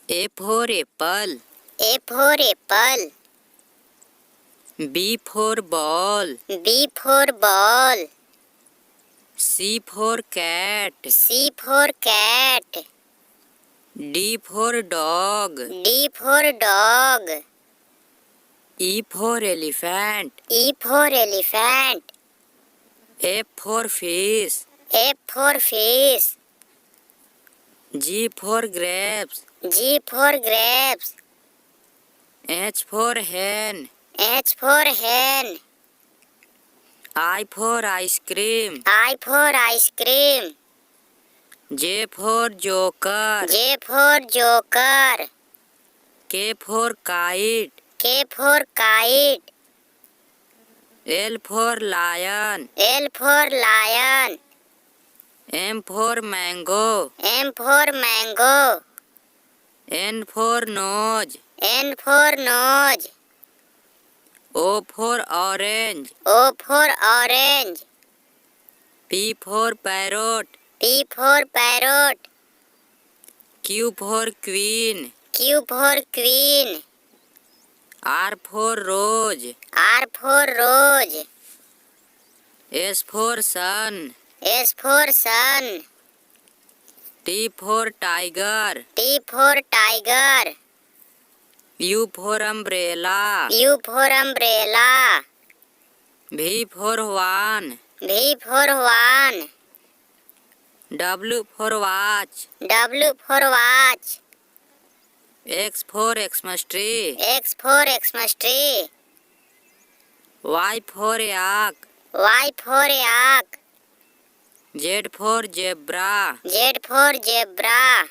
A for apple. A for apple. B for ball. B for ball. C for cat. C for cat. D for dog. D for dog. E for elephant. E for elephant. F for fish. F for fish. G for grapes. G for grapes. H for hen. H for hen. I for ice cream. I for ice cream. J for joker. J for joker. K for kite. K for kite. L for lion. L for lion. M for mango. M for mango. N for nose. N for nose. O for orange. O for orange. P for parrot. P for parrot. Q for queen. Q for queen. R for rose. R for rose. S for sun. S for sun. T for tiger. T for tiger. U for umbrella. U for umbrella. V for van. V for van. W for watch. W for watch. X for Xmas tree. X for Xmas tree. Y for yak. Y for yak. Z for zebra. Z for zebra.